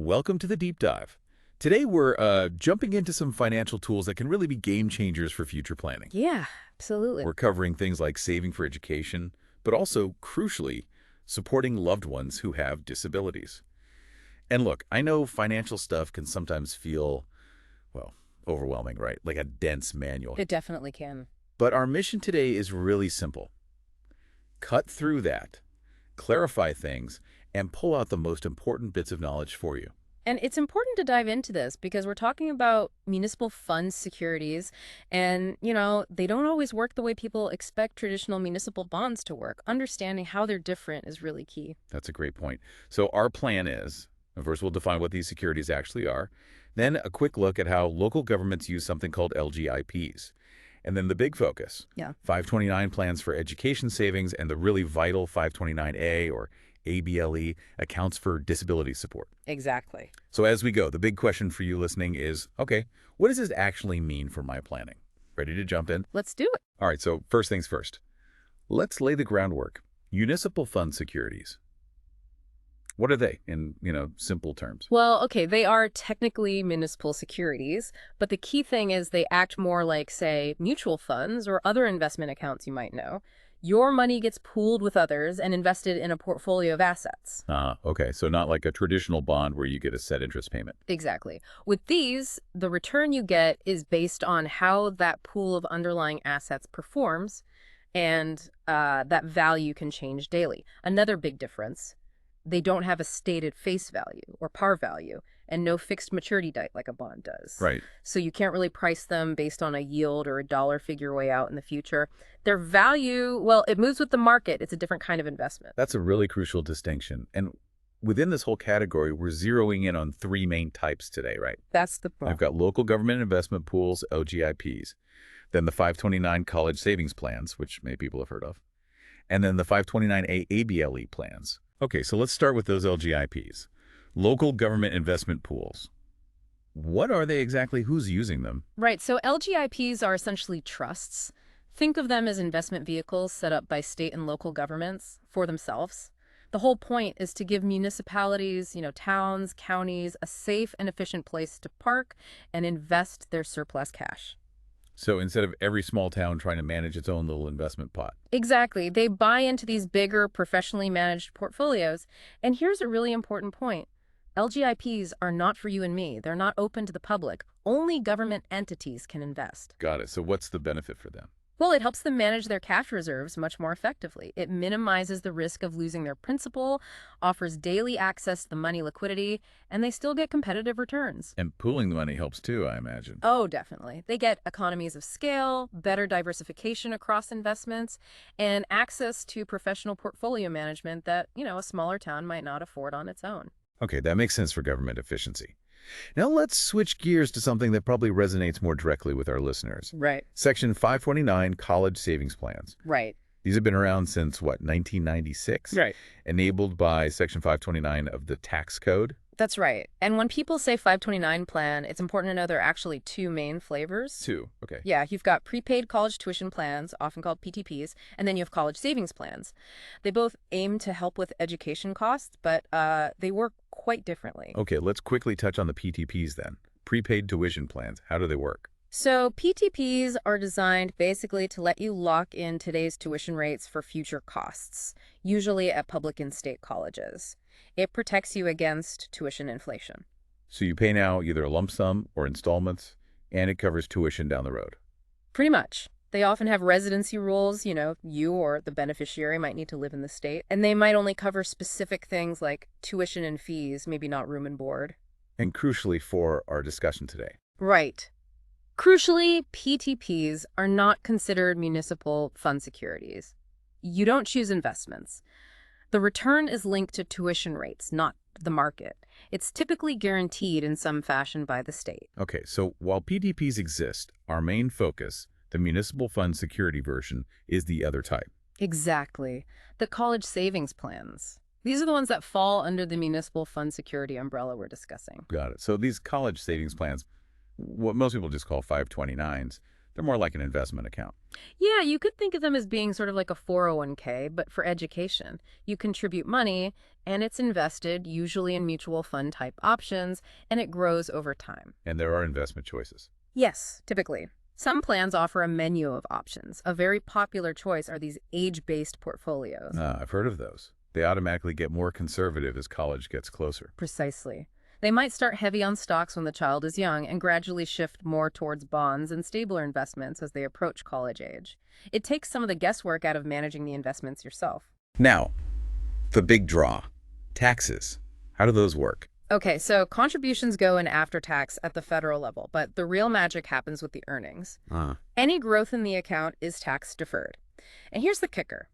Welcome to the deep dive. Today we're jumping into some financial tools that can really be game changers for future planning. Yeah, absolutely. We're covering things like saving for education, but also, crucially, supporting loved ones who have disabilities. And look, I know financial stuff can sometimes feel, well, overwhelming, right? Like a dense manual. It definitely can. But our mission today is really simple. Cut through that, clarify things, and pull out the most important bits of knowledge for you. And it's important to dive into this because we're talking about municipal fund securities and, they don't always work the way people expect traditional municipal bonds to work. Understanding how they're different is really key. That's a great point. So our plan is, first we'll define what these securities actually are, then a quick look at how local governments use something called LGIPs. And then the big focus, Yeah. 529 plans for education savings and the really vital 529A or ABLE accounts for disability support. Exactly. So as we go, the big question for you listening is, okay, what does this actually mean for my planning? Ready to jump in? Let's do it. All right, so first things first. Let's lay the groundwork. Municipal fund securities. What are they in, simple terms? Well, okay, they are technically municipal securities, but the key thing is they act more like, say, mutual funds or other investment accounts you might know. Your money gets pooled with others and invested in a portfolio of assets. Okay, so not like a traditional bond where you get a set interest payment. Exactly. With these, the return you get is based on how that pool of underlying assets performs, and that value can change daily. Another big difference, they don't have a stated face value or par value and no fixed maturity date like a bond does. Right. So you can't really price them based on a yield or a dollar figure way out in the future. Their value, well, it moves with the market. It's a different kind of investment. That's a really crucial distinction. And within this whole category, we're zeroing in on three main types today, right? That's the point. I've got local government investment pools, LGIPs, then the 529 college savings plans, which many people have heard of, and then the 529A ABLE plans. Okay, so let's start with those LGIPs. Local government investment pools. What are they exactly? Who's using them? Right. So LGIPs are essentially trusts. Think of them as investment vehicles set up by state and local governments for themselves. The whole point is to give municipalities, towns, counties, a safe and efficient place to park and invest their surplus cash. So instead of every small town trying to manage its own little investment pot. Exactly. They buy into these bigger, professionally managed portfolios. And here's a really important point. LGIPs are not for you and me. They're not open to the public. Only government entities can invest. Got it. So what's the benefit for them? Well, it helps them manage their cash reserves much more effectively. It minimizes the risk of losing their principal, offers daily access to the money liquidity, and they still get competitive returns. And pooling the money helps too, I imagine. Oh, definitely. They get economies of scale, better diversification across investments, and access to professional portfolio management that, a smaller town might not afford on its own. Okay, that makes sense for government efficiency. Now let's switch gears to something that probably resonates more directly with our listeners. Right. Section 529 college savings plans. Right. These have been around since, 1996? Right. Enabled by Section 529 of the tax code. That's right. And when people say 529 plan, it's important to know there are actually two main flavors. Two, okay. Yeah, you've got prepaid college tuition plans, often called PTPs, and then you have college savings plans. They both aim to help with education costs, but they work quite differently. Okay, let's quickly touch on the PTPs then. Prepaid tuition plans. How do they work? So PTPs are designed basically to let you lock in today's tuition rates for future costs, usually at public and state colleges. It protects you against tuition inflation. So you pay now either a lump sum or installments, and it covers tuition down the road. Pretty much. They often have residency rules, you or the beneficiary might need to live in the state, and they might only cover specific things like tuition and fees, maybe not room and board. And crucially for our discussion today. Right. Crucially, PTPs are not considered municipal fund securities. You don't choose investments. The return is linked to tuition rates, not the market. It's typically guaranteed in some fashion by the state. Okay, so while PTPs exist, our main focus, the municipal fund security version, is the other type. Exactly. The college savings plans. These are the ones that fall under the municipal fund security umbrella we're discussing. Got it. So these college savings plans, what most people just call 529s, They're more like an investment account. Yeah, you could think of them as being sort of like a 401k, but for education. You contribute money, and it's invested, usually in mutual fund type options, and it grows over time. And there are investment choices. Yes, typically. Some plans offer a menu of options. A very popular choice are these age-based portfolios. I've heard of those. They automatically get more conservative as college gets closer. Precisely. They might start heavy on stocks when the child is young and gradually shift more towards bonds and stabler investments as they approach college age. It takes some of the guesswork out of managing the investments yourself. Now, the big draw. Taxes. How do those work? Okay, so contributions go in after tax at the federal level, but the real magic happens with the earnings. Any growth in the account is tax deferred. And here's the kicker.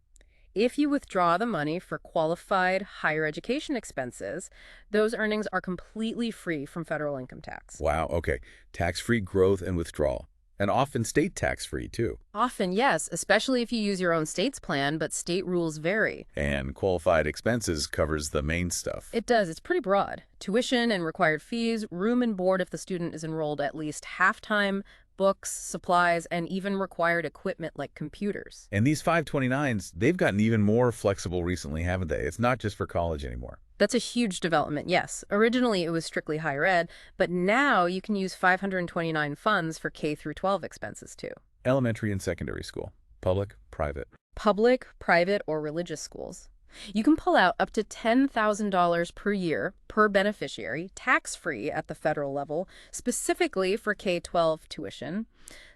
If you withdraw the money for qualified higher education expenses, those earnings are completely free from federal income tax. Wow, okay. Tax-free growth and withdrawal. And often state tax-free, too. Often, yes, especially if you use your own state's plan, but state rules vary. And qualified expenses covers the main stuff. It does. It's pretty broad. Tuition and required fees, room and board if the student is enrolled at least half-time, books, supplies, and even required equipment like computers. And these 529s, they've gotten even more flexible recently, haven't they? It's not just for college anymore. That's a huge development, yes. Originally, it was strictly higher ed, but now you can use 529 funds for K through 12 expenses, too. Elementary and secondary school. Public, private. Public, private, or religious schools. You can pull out up to $10,000 per year per beneficiary, tax-free at the federal level, specifically for K-12 tuition.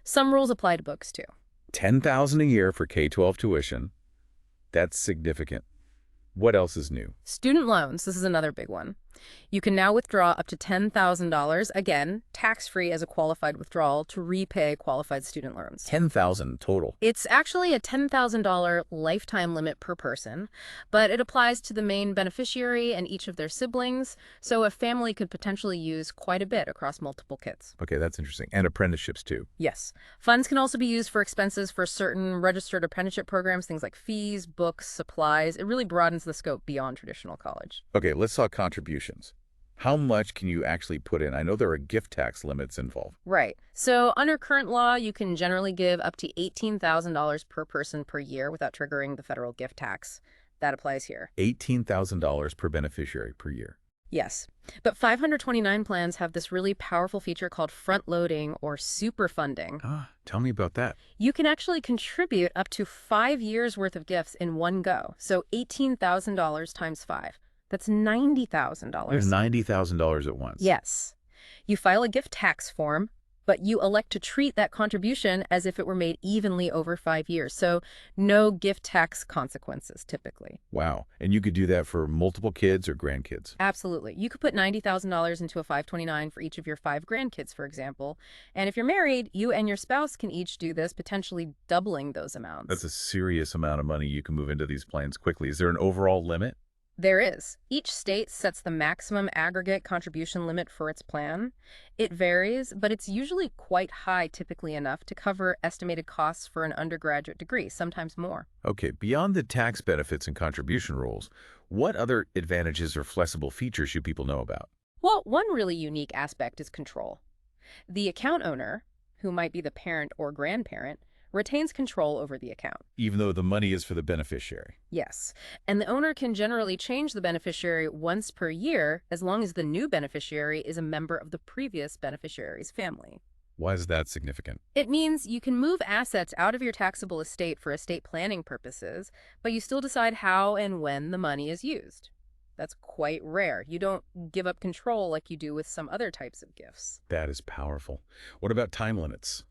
Some rules apply to books, too. $10,000 a year for K-12 tuition. That's significant. What else is new? Student loans, this is another big one. You can now withdraw up to $10,000, again, tax-free as a qualified withdrawal, to repay qualified student loans. $10,000 total. It's actually a $10,000 lifetime limit per person, but it applies to the main beneficiary and each of their siblings, so a family could potentially use quite a bit across multiple kids. Okay, that's interesting. And apprenticeships, too. Yes. Funds can also be used for expenses for certain registered apprenticeship programs, things like fees, books, supplies. It really broadens the scope beyond traditional college. Okay, let's talk contributions. How much can you actually put in? I know there are gift tax limits involved. Right. So under current law, you can generally give up to $18,000 per person per year without triggering the federal gift tax. That applies here. $18,000 per beneficiary per year. Yes. But 529 plans have this really powerful feature called front-loading or super funding. Tell me about that. You can actually contribute up to 5 years' worth of gifts in one go. So $18,000 times 5. That's $90,000. There's $90,000 at once. Yes. You file a gift tax form, but you elect to treat that contribution as if it were made evenly over 5 years. So no gift tax consequences, typically. Wow. And you could do that for multiple kids or grandkids. Absolutely. You could put $90,000 into a 529 for each of your 5 grandkids, for example. And if you're married, you and your spouse can each do this, potentially doubling those amounts. That's a serious amount of money you can move into these plans quickly. Is there an overall limit? There is. Each state sets the maximum aggregate contribution limit for its plan. It varies, but it's usually quite high, typically enough to cover estimated costs for an undergraduate degree, sometimes more. Okay, beyond the tax benefits and contribution rules, what other advantages or flexible features should people know about? Well, one really unique aspect is control. The account owner, who might be the parent or grandparent, retains control over the account. Even though the money is for the beneficiary. Yes. And the owner can generally change the beneficiary once per year as long as the new beneficiary is a member of the previous beneficiary's family. Why is that significant? It means you can move assets out of your taxable estate for estate planning purposes, but you still decide how and when the money is used. That's quite rare. You don't give up control like you do with some other types of gifts. That is powerful. What about time limits?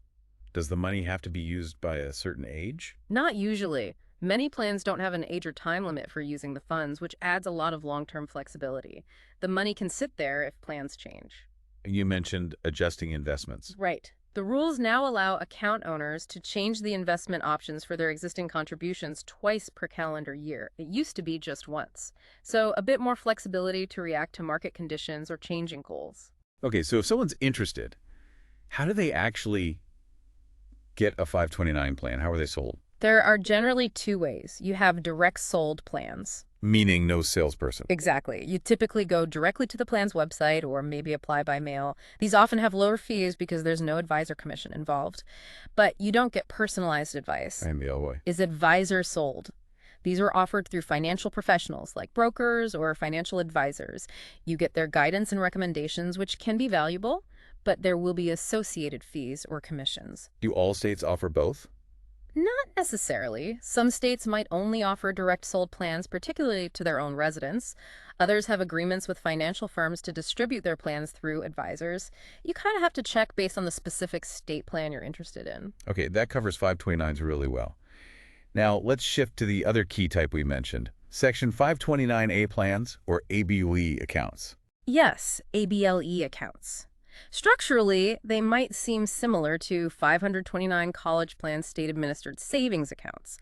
Does the money have to be used by a certain age? Not usually. Many plans don't have an age or time limit for using the funds, which adds a lot of long-term flexibility. The money can sit there if plans change. You mentioned adjusting investments. Right. The rules now allow account owners to change the investment options for their existing contributions twice per calendar year. It used to be just once. So a bit more flexibility to react to market conditions or changing goals. Okay, so if someone's interested, how do they actually get a 529 plan? How are they sold? There are generally 2 ways. You have direct sold plans. Meaning no salesperson. Exactly. You typically go directly to the plan's website or maybe apply by mail. These often have lower fees because there's no advisor commission involved. But you don't get personalized advice. And the Elway. Is advisor sold. These are offered through financial professionals like brokers or financial advisors. You get their guidance and recommendations, which can be valuable, but there will be associated fees or commissions. Do all states offer both? Not necessarily. Some states might only offer direct sold plans, particularly to their own residents. Others have agreements with financial firms to distribute their plans through advisors. You kind of have to check based on the specific state plan you're interested in. Okay, that covers 529s really well. Now, let's shift to the other key type we mentioned, Section 529A plans, or ABLE accounts. Yes, ABLE accounts. Structurally, they might seem similar to 529 college plan state-administered savings accounts,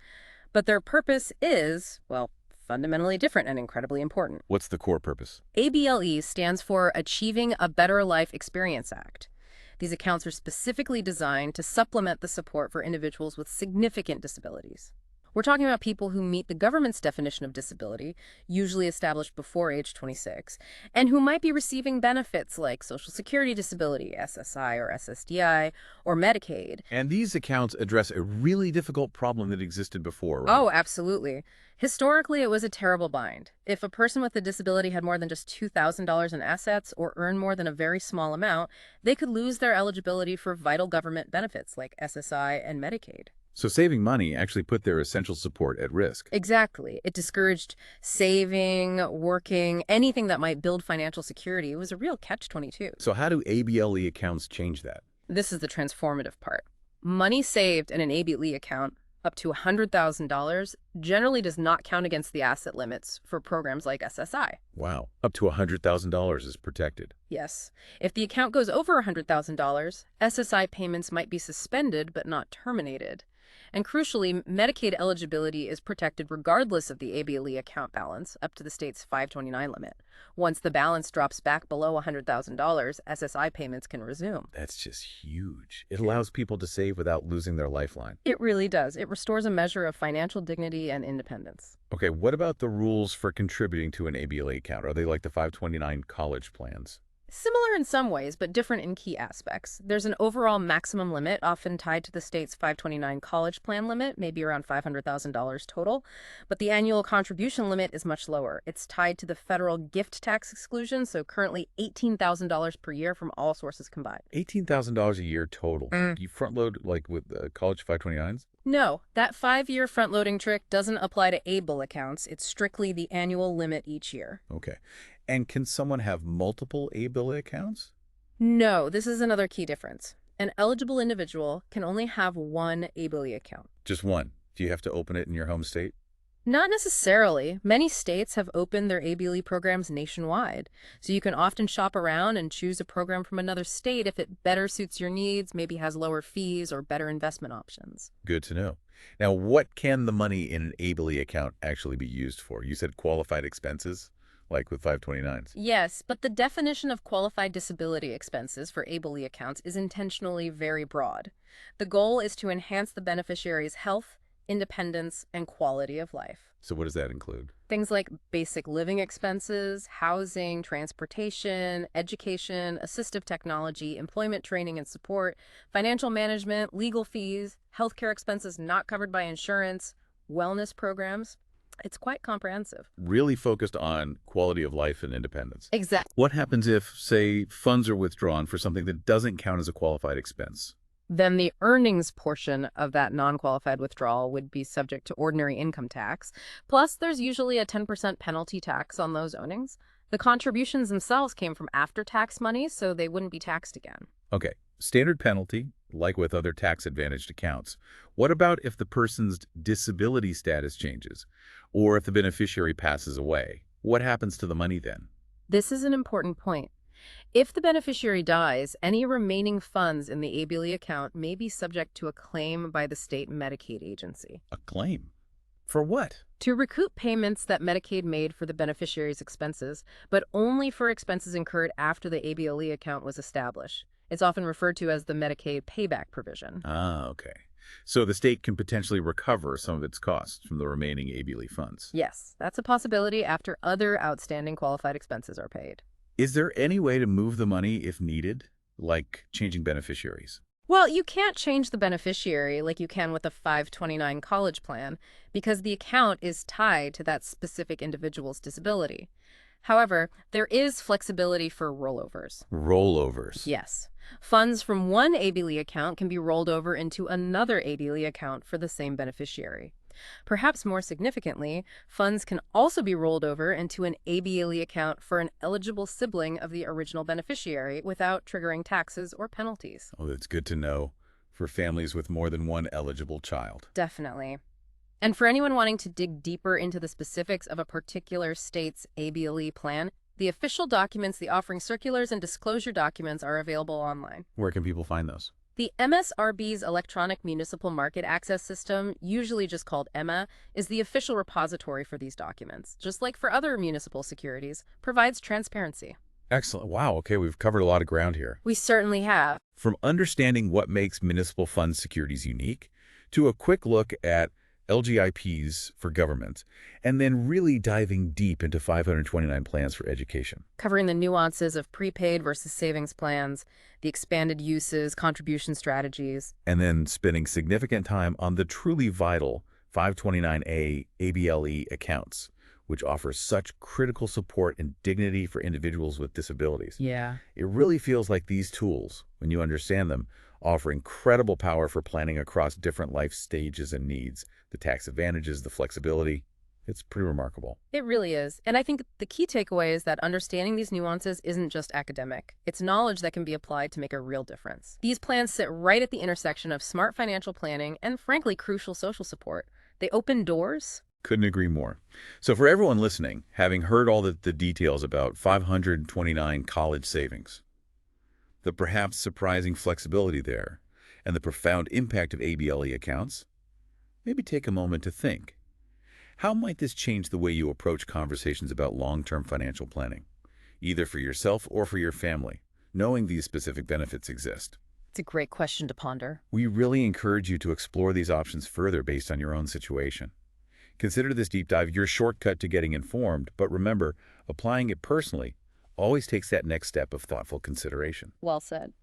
but their purpose is, well, fundamentally different and incredibly important. What's the core purpose? ABLE stands for Achieving a Better Life Experience Act. These accounts are specifically designed to supplement the support for individuals with significant disabilities. We're talking about people who meet the government's definition of disability, usually established before age 26, and who might be receiving benefits like Social Security disability, SSI or SSDI, or Medicaid. And these accounts address a really difficult problem that existed before, right? Oh, absolutely. Historically, it was a terrible bind. If a person with a disability had more than just $2,000 in assets or earned more than a very small amount, they could lose their eligibility for vital government benefits like SSI and Medicaid. So saving money actually put their essential support at risk. Exactly. It discouraged saving, working, anything that might build financial security. It was a real catch-22. So how do ABLE accounts change that? This is the transformative part. Money saved in an ABLE account up to $100,000 generally does not count against the asset limits for programs like SSI. Wow. Up to $100,000 is protected. Yes. If the account goes over $100,000, SSI payments might be suspended but not terminated. And crucially, Medicaid eligibility is protected regardless of the ABLE account balance up to the state's 529 limit. Once the balance drops back below $100,000, SSI payments can resume. That's just huge. It allows people to save without losing their lifeline. It really does. It restores a measure of financial dignity and independence. Okay, what about the rules for contributing to an ABLE account? Are they like the 529 college plans? Similar in some ways, but different in key aspects. There's an overall maximum limit, often tied to the state's 529 college plan limit, maybe around $500,000 total, but the annual contribution limit is much lower. It's tied to the federal gift tax exclusion, so currently $18,000 per year from all sources combined. $18,000 a year total. Do you front load like with college 529s? No, that 5-year front-loading trick doesn't apply to ABLE accounts. It's strictly the annual limit each year. Okay. And can someone have multiple ABLE accounts? No, this is another key difference. An eligible individual can only have one ABLE account. Just one. Do you have to open it in your home state? Not necessarily. Many states have opened their ABLE programs nationwide, so you can often shop around and choose a program from another state if it better suits your needs, maybe has lower fees or better investment options. Good to know. Now, what can the money in an ABLE account actually be used for? You said qualified expenses, like with 529s. Yes, but the definition of qualified disability expenses for ABLE accounts is intentionally very broad. The goal is to enhance the beneficiary's health, independence, and quality of life. So what does that include? Things like basic living expenses, housing, transportation, education, assistive technology, employment training and support, financial management, legal fees, healthcare expenses not covered by insurance, wellness programs. It's quite comprehensive. Really focused on quality of life and independence. Exactly. What happens if, say, funds are withdrawn for something that doesn't count as a qualified expense? Then the earnings portion of that non-qualified withdrawal would be subject to ordinary income tax. Plus, there's usually a 10% penalty tax on those earnings. The contributions themselves came from after-tax money, so they wouldn't be taxed again. Okay, standard penalty, like with other tax-advantaged accounts. What about if the person's disability status changes, or if the beneficiary passes away? What happens to the money then? This is an important point. If the beneficiary dies, any remaining funds in the ABLE account may be subject to a claim by the state Medicaid agency. A claim? For what? To recoup payments that Medicaid made for the beneficiary's expenses, but only for expenses incurred after the ABLE account was established. It's often referred to as the Medicaid payback provision. Ah, okay. So the state can potentially recover some of its costs from the remaining ABLE funds. Yes, that's a possibility after other outstanding qualified expenses are paid. Is there any way to move the money if needed, like changing beneficiaries? Well, you can't change the beneficiary like you can with a 529 college plan because the account is tied to that specific individual's disability. However, there is flexibility for rollovers. Rollovers. Yes. Funds from one ABLE account can be rolled over into another ABLE account for the same beneficiary. Perhaps more significantly, funds can also be rolled over into an ABLE account for an eligible sibling of the original beneficiary without triggering taxes or penalties. Oh, that's good to know for families with more than one eligible child. Definitely. And for anyone wanting to dig deeper into the specifics of a particular state's ABLE plan, the official documents, the offering circulars, and disclosure documents are available online. Where can people find those? The MSRB's Electronic Municipal Market Access System, usually just called EMA, is the official repository for these documents. Just like for other municipal securities, provides transparency. Excellent. Wow. Okay, we've covered a lot of ground here. We certainly have. From understanding what makes municipal fund securities unique to a quick look at LGIPs for government, and then really diving deep into 529 plans for education. Covering the nuances of prepaid versus savings plans, the expanded uses, contribution strategies. And then spending significant time on the truly vital 529A ABLE accounts, which offers such critical support and dignity for individuals with disabilities. Yeah. It really feels like these tools, when you understand them, offer incredible power for planning across different life stages and needs. The tax advantages, the flexibility, it's pretty remarkable. It really is. And I think the key takeaway is that understanding these nuances isn't just academic. It's knowledge that can be applied to make a real difference. These plans sit right at the intersection of smart financial planning and, frankly, crucial social support. They open doors. Couldn't agree more. So for everyone listening, having heard all the details about 529 college savings, the perhaps surprising flexibility there, and the profound impact of ABLE accounts, maybe take a moment to think. How might this change the way you approach conversations about long-term financial planning, either for yourself or for your family, knowing these specific benefits exist? It's a great question to ponder. We really encourage you to explore these options further based on your own situation. Consider this deep dive your shortcut to getting informed, but remember, applying it personally always takes that next step of thoughtful consideration. Well said.